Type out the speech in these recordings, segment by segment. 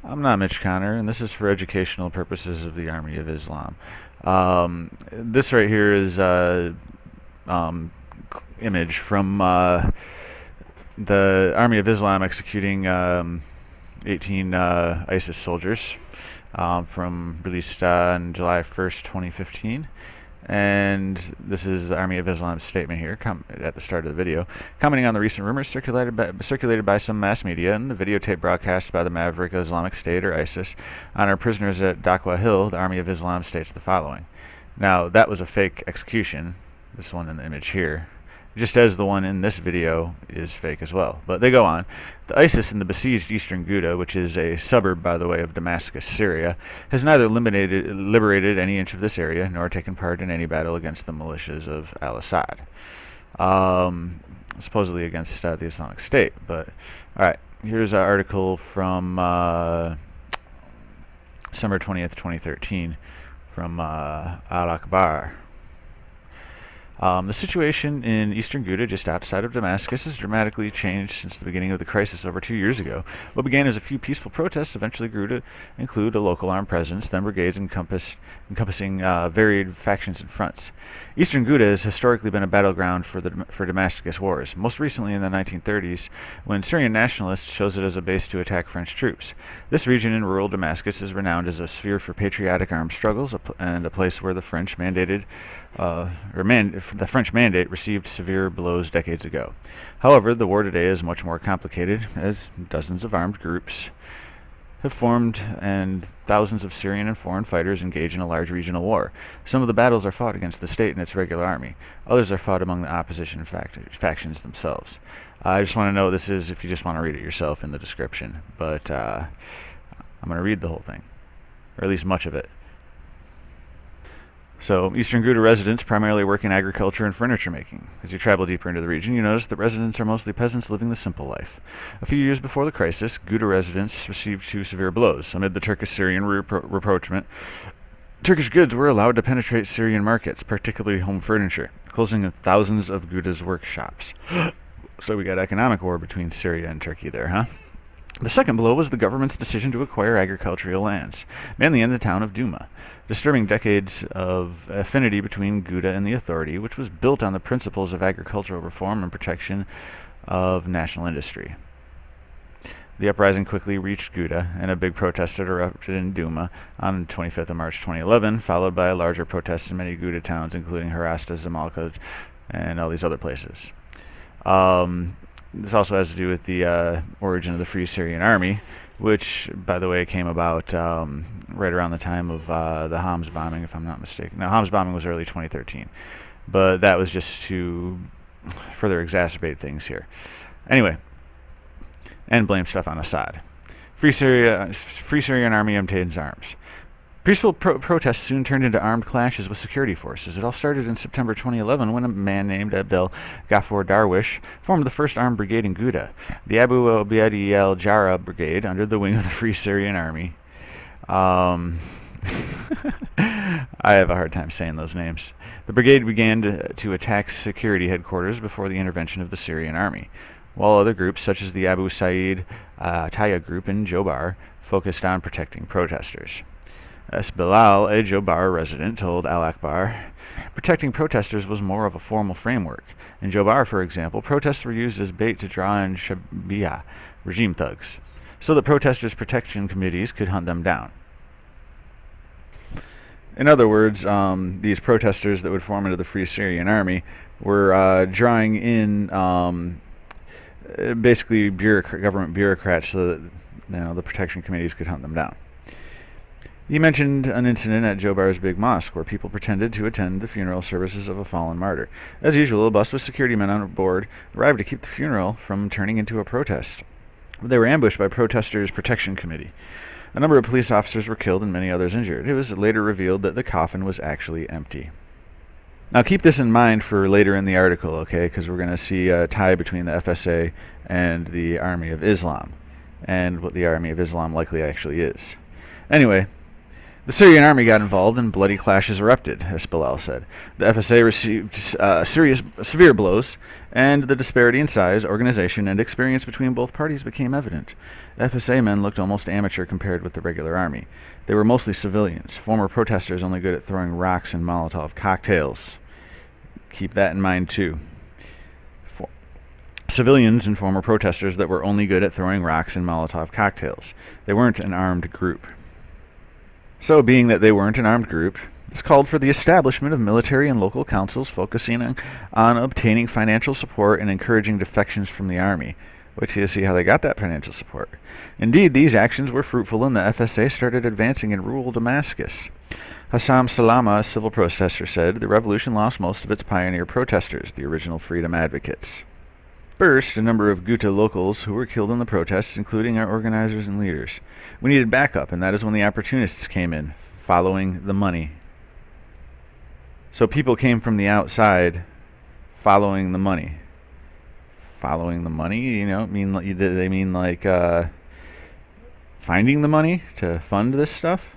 I'm not Mitch Connor, and this is for educational purposes of the Army of Islam. This right here is um, image from the Army of Islam executing 18 ISIS soldiers from released on July 1st, 2015. And this is the Army of Islam's statement here at the start of the video, commenting on the recent rumors circulated by some mass media and the videotape broadcast by the Maverick Islamic State, or ISIS, on our prisoners at Daqwa Hill. The Army of Islam states the following. Now, that was a fake execution, this one in the image here, just as the one in this video is fake as well. But they go on. The ISIS in the besieged eastern Ghouta, which is a suburb, by the way, of Damascus, Syria, has neither liberated any inch of this area nor taken part in any battle against the militias of al-Assad, supposedly against the Islamic State. But, all right, here's an article from December 20th, 2013, from Al-Akbar. The situation in eastern Ghouta, just outside of Damascus, has dramatically changed since the beginning of the crisis over 2 years ago. What began as a few peaceful protests eventually grew to include a local armed presence, then brigades encompassing varied factions and fronts. Eastern Ghouta has historically been a battleground for Damascus wars, most recently in the 1930s, when Syrian nationalists chose it as a base to attack French troops. This region in rural Damascus is renowned as a sphere for patriotic armed struggles and a place where the French mandate received severe blows decades ago. However, the war today is much more complicated, as dozens of armed groups have formed and thousands of Syrian and foreign fighters engage in a large regional war. Some of the battles are fought against the state and its regular army. Others are fought among the opposition factions themselves. I just want to know, this is if you just want to read it yourself in the description, but I'm going to read the whole thing, or at least much of it. So, Eastern Ghouta residents primarily work in agriculture and furniture making. As you travel deeper into the region, you notice that residents are mostly peasants living the simple life. A few years before the crisis, Ghouta residents received 2 severe blows. Amid the Turkish-Syrian rapprochement, Turkish goods were allowed to penetrate Syrian markets, particularly home furniture, closing thousands of Ghouta's workshops. So we got economic war between Syria and Turkey there, huh? The second blow was the government's decision to acquire agricultural lands, mainly in the town of Douma, disturbing decades of affinity between Ghouta and the authority, which was built on the principles of agricultural reform and protection of national industry. The uprising quickly reached Ghouta, and a big protest erupted in Douma on 25th of March 2011, followed by larger protests in many Ghouta towns, including Harasta, Zamalka, and all these other places. This also has to do with the origin of the Free Syrian Army, which, by the way, came about right around the time of the Homs bombing, if I'm not mistaken. Now, Homs bombing was early 2013, but that was just to further exacerbate things here. Anyway, and blame stuff on Assad. Free Syrian Army obtains arms. Peaceful protests soon turned into armed clashes with security forces. It all started in September 2011 when a man named Abdel Ghaffar Darwish formed the first armed brigade in Ghouta, the Abu Ubaidi al-Jarrah Brigade, under the wing of the Free Syrian Army. I have a hard time saying those names. The brigade began to attack security headquarters before the intervention of the Syrian army, while other groups, such as the Abu Said Taya group in Jobar, focused on protecting protesters. As Bilal, a Jobar resident, told Al-Akbar, protecting protesters was more of a formal framework. In Jobar, for example, protests were used as bait to draw in Shabiya, regime thugs, so that protesters' protection committees could hunt them down. In other words, these protesters that would form into the Free Syrian Army were drawing in basically government bureaucrats so that the protection committees could hunt them down. He mentioned an incident at Jobar's big mosque where people pretended to attend the funeral services of a fallen martyr. As usual, a bus with security men on board arrived to keep the funeral from turning into a protest. They were ambushed by protesters' protection committee. A number of police officers were killed and many others injured. It was later revealed that the coffin was actually empty. Now keep this in mind for later in the article, okay, because we're going to see a tie between the FSA and the Army of Islam, and what the Army of Islam likely actually is. Anyway, The Syrian army got involved and bloody clashes erupted, as Bilal said. The FSA received severe blows, and the disparity in size, organization, and experience between both parties became evident. FSA men looked almost amateur compared with the regular army. They were mostly civilians, former protesters only good at throwing rocks and Molotov cocktails. Keep that in mind, too. Civilians and former protesters that were only good at throwing rocks and Molotov cocktails. They weren't an armed group. So, being that they weren't an armed group, this called for the establishment of military and local councils focusing on obtaining financial support and encouraging defections from the army. Wait till you see how they got that financial support. Indeed, these actions were fruitful and the FSA started advancing in rural Damascus. Hassam Salama, a civil protester, said, "The revolution lost most of its pioneer protesters, the original freedom advocates." First, a number of Ghouta locals who were killed in the protests, including our organizers and leaders. We needed backup, and that is when the opportunists came in, following the money. So people came from the outside, following the money. Following the money, they mean like finding the money to fund this stuff?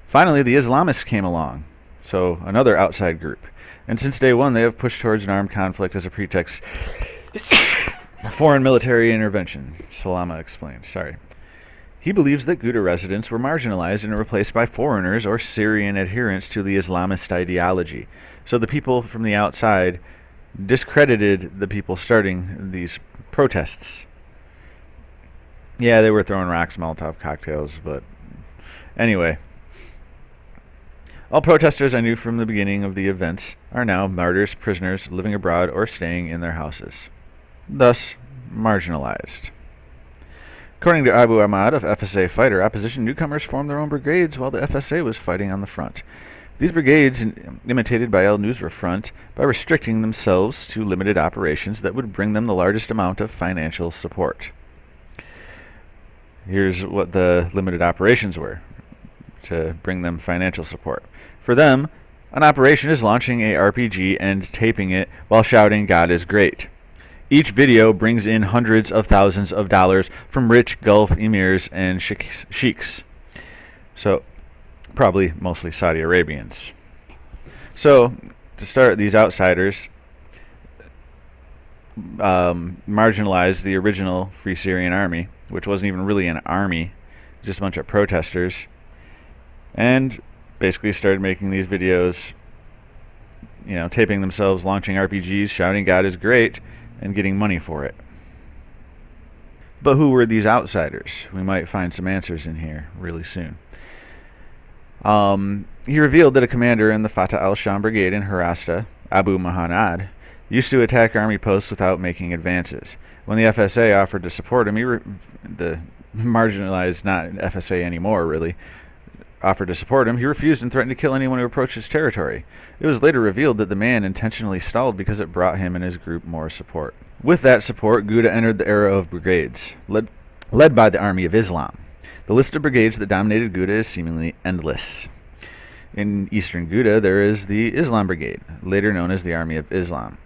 Finally, the Islamists came along, so another outside group. And since day one, they have pushed towards an armed conflict as a pretext. Foreign military intervention, Salama explained. He believes that Ghouta residents were marginalized and replaced by foreigners or Syrian adherents to the Islamist ideology. So the people from the outside discredited the people starting these protests. Yeah, they were throwing rocks, Molotov cocktails, but anyway. All protesters I knew from the beginning of the events are now martyrs, prisoners, living abroad, or staying in their houses. Thus, marginalized. According to Abu Ahmad of FSA Fighter, opposition newcomers formed their own brigades while the FSA was fighting on the front. These brigades imitated by El Nusra Front by restricting themselves to limited operations that would bring them the largest amount of financial support. Here's what the limited operations were to bring them financial support. For them, an operation is launching a RPG and taping it while shouting, "God is great." Each video brings in hundreds of thousands of dollars from rich Gulf emirs and sheiks. So, probably mostly Saudi Arabians. So, to start, these outsiders marginalized the original Free Syrian Army, which wasn't even really an army, just a bunch of protesters, and basically started making these videos, taping themselves, launching RPGs, shouting "God is great," and getting money for it. But who were these outsiders? We might find some answers in here really soon. He revealed that a commander in the Fatah al-Sham brigade in Harasta, Abu Mahanad, used to attack army posts without making advances. When the FSA offered to support him, the marginalized, not FSA anymore really, offered to support him, he refused and threatened to kill anyone who approached his territory. It was later revealed that the man intentionally stalled because it brought him and his group more support. With that support, Ghouta entered the era of brigades, led by the Army of Islam. The list of brigades that dominated Ghouta is seemingly endless. In eastern Ghouta, there is the Islam Brigade, later known as the Army of Islam.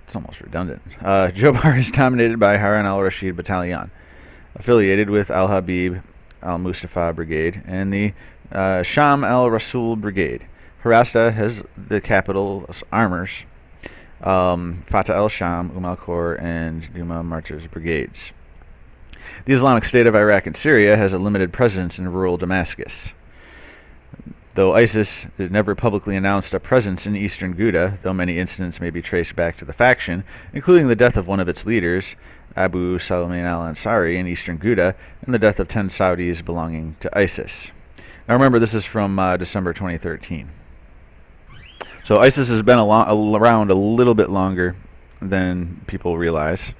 It's almost redundant. Jobar is dominated by Harun al-Rashid Battalion, affiliated with Al-Habib al-Mustafa Brigade, and the Sham al-Rasul Brigade. Harasta has the capital's armors, Fatah al-Sham, al-Khor, and Duma Martyrs Brigades. The Islamic State of Iraq and Syria has a limited presence in rural Damascus. Though ISIS never publicly announced a presence in eastern Ghouta, though many incidents may be traced back to the faction, including the death of one of its leaders, Abu Salman al-Ansari, in eastern Ghouta, and the death of 10 Saudis belonging to ISIS. Now remember, this is from December 2013. So ISIS has been around a little bit longer than people realize.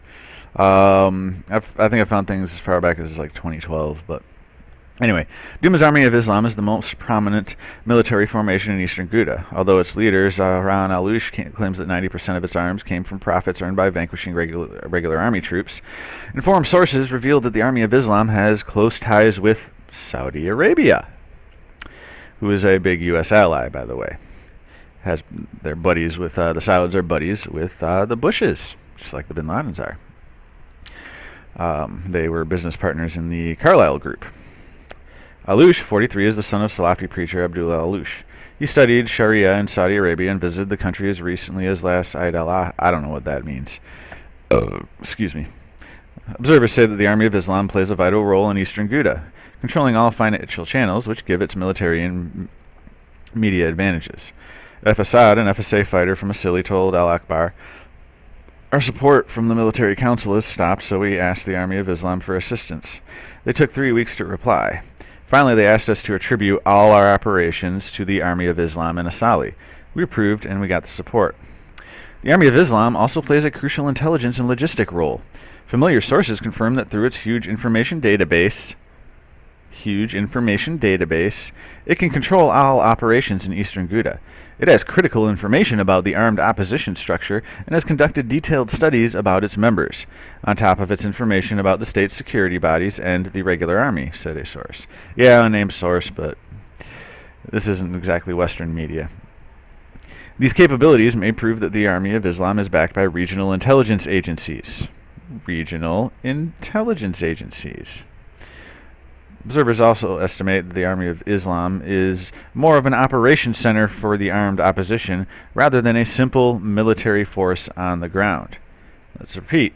I think I found things as far back as like 2012, but anyway, Duma's Army of Islam is the most prominent military formation in eastern Ghouta. Although its leader, Zahran al-Ush, claims that 90% of its arms came from profits earned by vanquishing regular army troops, informed sources revealed that the Army of Islam has close ties with Saudi Arabia, who is a big U.S. ally, by the way. They're buddies with the Sauds are buddies with the Bushes, just like the Bin Ladens are. They were business partners in the Carlyle Group. Alouche, 43, is the son of Salafi preacher Abdullah Alouche. He studied Sharia in Saudi Arabia and visited the country as recently as last Eid al-Adha. I don't know what that means. Excuse me. Observers say that the Army of Islam plays a vital role in eastern Ghouta, controlling all financial channels which give its military and media advantages. Assad, an FSA fighter from Asili, told Al Akbar, "Our support from the military council has stopped, so we asked the Army of Islam for assistance. They took 3 weeks to reply. Finally, they asked us to attribute all our operations to the Army of Islam in Asali. We approved, and we got the support." The Army of Islam also plays a crucial intelligence and logistic role. Familiar sources confirm that through its huge information database, it can control all operations in eastern Ghouta. It has critical information about the armed opposition structure and has conducted detailed studies about its members, on top of its information about the state security bodies and the regular army, said a source. Yeah, unnamed source, but this isn't exactly Western media. These capabilities may prove that the Army of Islam is backed by regional intelligence agencies. Observers also estimate that the Army of Islam is more of an operations center for the armed opposition rather than a simple military force on the ground. Let's repeat.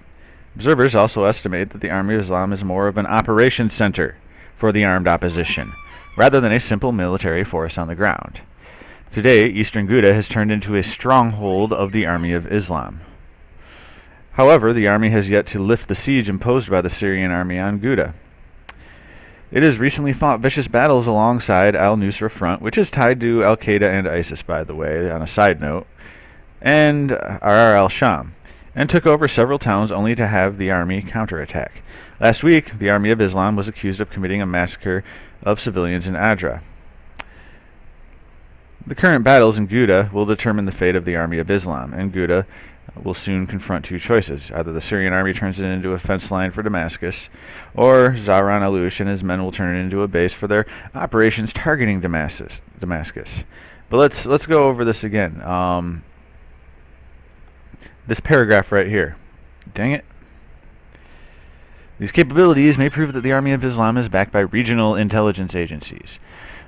Observers also estimate that the Army of Islam is more of an operations center for the armed opposition rather than a simple military force on the ground. Today, eastern Ghouta has turned into a stronghold of the Army of Islam. However, the army has yet to lift the siege imposed by the Syrian army on Ghouta. It has recently fought vicious battles alongside al-Nusra Front, which is tied to al-Qaeda and ISIS, by the way, on a side note, and Arar al-Sham, and took over several towns only to have the army counterattack. Last week, the Army of Islam was accused of committing a massacre of civilians in Adra. The current battles in Ghouta will determine the fate of the Army of Islam, and Ghouta will soon confront two choices. Either the Syrian army turns it into a fence line for Damascus, or Zahran Alouche and his men will turn it into a base for their operations targeting Damascus. But let's go over this again. This paragraph right here. Dang it. These capabilities may prove that the Army of Islam is backed by regional intelligence agencies,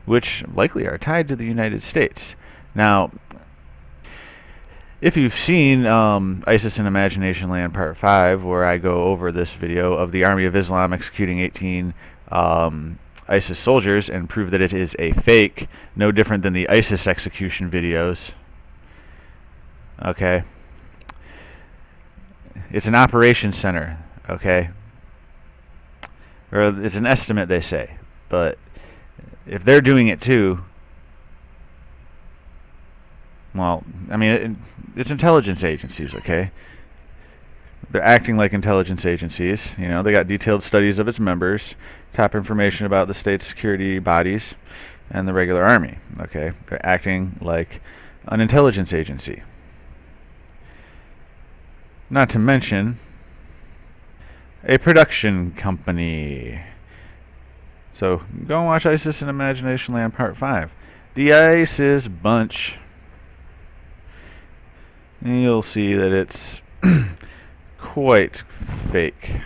which likely are tied to the United States. Now, if you've seen ISIS in Imagination Land Part 5, where I go over this video of the Army of Islam executing 18 ISIS soldiers and prove that it is a fake, no different than the ISIS execution videos. Okay. It's an operations center, okay? Or it's an estimate, they say. But if they're doing it too, well, I mean, it's intelligence agencies, okay? They're acting like intelligence agencies. You know, they got detailed studies of its members, top information about the state security bodies, and the regular army, okay? They're acting like an intelligence agency. Not to mention a production company. So, go and watch ISIS in Imagination Land Part 5. The ISIS bunch. And you'll see that it's quite fake.